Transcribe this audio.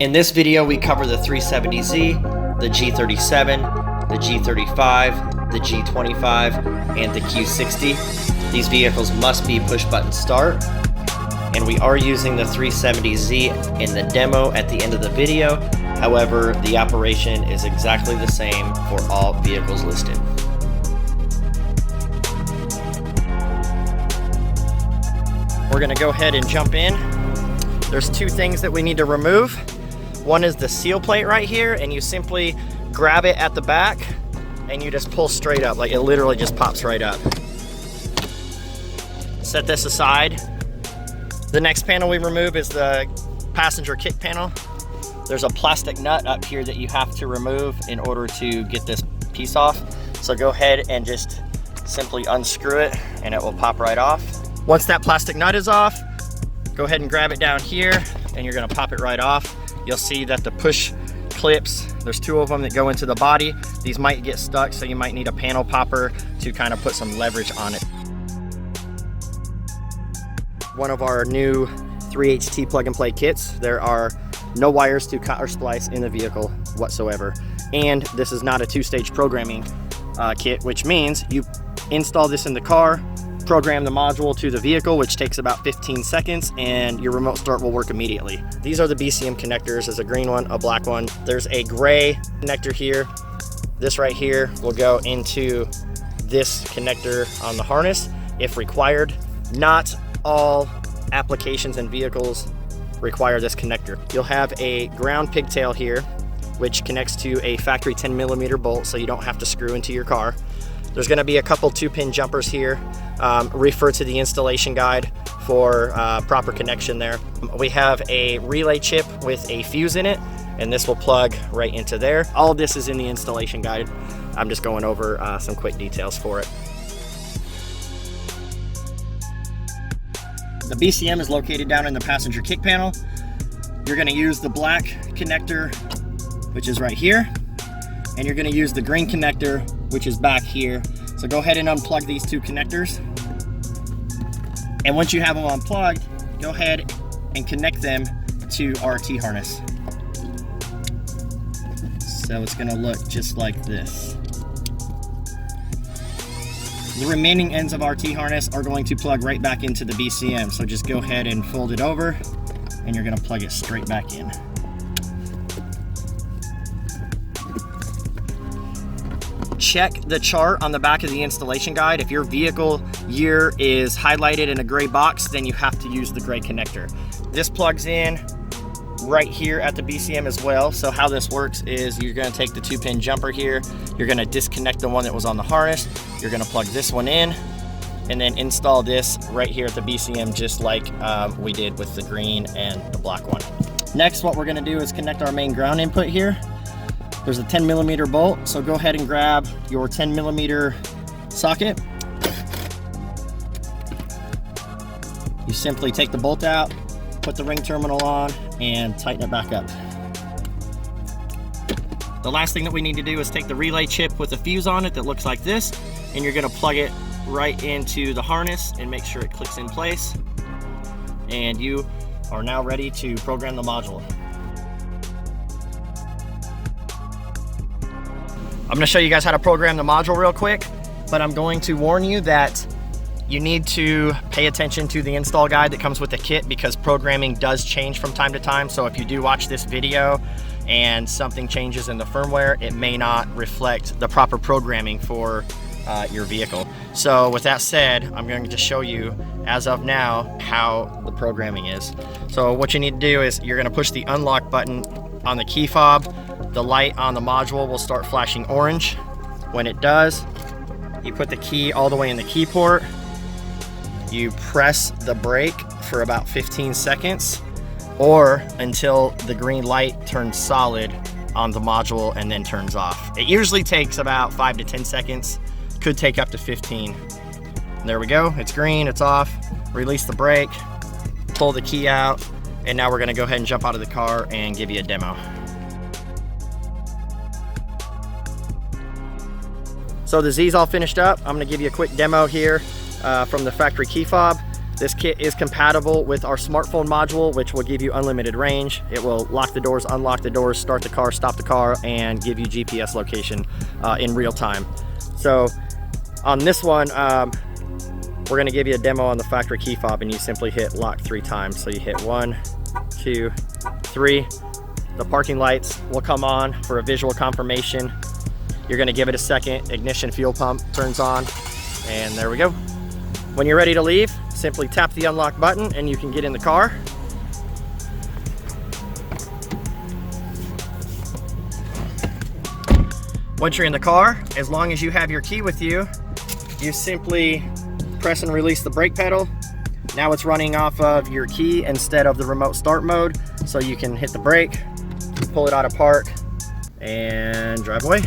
In this video, we cover the 370Z, the G37, the G35, the G25, and the Q60. These vehicles must be push-button start, and we are using the 370Z in the demo at the end of the video. However, the operation is exactly the same for all vehicles listed. We're going to go ahead and jump in. There's two things that we need to remove. One is the seal plate right here, and you simply grab it at the back and you just pull straight up, like it literally just pops right up. Set this aside. The next panel we remove is the passenger kick panel. There's a plastic nut up here that you have to remove in order to get this piece off. So go ahead and just simply unscrew it and it will pop right off. Once that plastic nut is off, go ahead and grab it down here and you're gonna pop it right off. You'll see that the push clips, there's two of them that go into the body. These might get stuck, so you might need a panel popper to kind of put some leverage on it. One of our new 3HT plug and play kits. There are no wires to cut or splice in the vehicle whatsoever. And this is not a two-stage programming kit, which means you install this in the car, program the module to the vehicle, which takes about 15 seconds, and your remote start will work immediately. These are the BCM connectors. There's a green one, a black one. There's a gray connector here. This right here will go into this connector on the harness if required. Not all applications and vehicles require this connector. You'll have a ground pigtail here, which connects to a factory 10mm bolt, so you don't have to screw into your car. There's going to be a couple 2-pin jumpers here. Refer to the installation guide for proper connection there. We have a relay chip with a fuse in it, and this will plug right into there. All of this is in the installation guide. I'm just going over some quick details for it. The BCM is located down in the passenger kick panel. You're going to use the black connector, which is right here, and you're going to use the green connector, which is back here. So go ahead and unplug these two connectors. And once you have them unplugged, go ahead and connect them to our T-harness. So it's gonna look just like this. The remaining ends of our T-harness are going to plug right back into the BCM. So just go ahead and fold it over and you're gonna plug it straight back in. Check the chart on the back of the installation guide. If your vehicle year is highlighted in a gray box, then you have to use the gray connector. This plugs in right here at the BCM as well. So how this works is you're gonna take the 2-pin jumper here, you're gonna disconnect the one that was on the harness, you're gonna plug this one in, and then install this right here at the BCM, just like we did with the green and the black one. Next, what we're gonna do is connect our main ground input here. There's a 10mm bolt, so go ahead and grab your 10mm socket. You simply take the bolt out, put the ring terminal on, and tighten it back up. The last thing that we need to do is take the relay chip with a fuse on it that looks like this, and you're gonna plug it right into the harness and make sure it clicks in place. And you are now ready to program the module. I'm gonna show you guys how to program the module real quick, but I'm going to warn you that you need to pay attention to the install guide that comes with the kit, because programming does change from time to time. So if you do watch this video and something changes in the firmware, it may not reflect the proper programming for your vehicle. So with that said, I'm going to show you as of now how the programming is. So what you need to do is you're gonna push the unlock button on the key fob. The light on the module will start flashing orange. When it does, you put the key all the way in the key port. You press the brake for about 15 seconds or until the green light turns solid on the module and then turns off. It usually takes about 5 to 10 seconds, could take up to 15. And there we go, it's green, it's off. Release the brake, pull the key out, and now we're gonna go ahead and jump out of the car and give you a demo. So the Z's all finished up. I'm gonna give you a quick demo here from the factory key fob. This kit is compatible with our smartphone module, which will give you unlimited range. It will lock the doors, unlock the doors, start the car, stop the car, and give you GPS location in real time. So on this one, we're gonna give you a demo on the factory key fob, and you simply hit lock 3 times. So you hit 1, 2, 3. The parking lights will come on for a visual confirmation. You're gonna give it a second, ignition fuel pump turns on, and there we go. When you're ready to leave, simply tap the unlock button and you can get in the car. Once you're in the car, as long as you have your key with you, you simply press and release the brake pedal. Now it's running off of your key instead of the remote start mode, so you can hit the brake, pull it out of park, and drive away.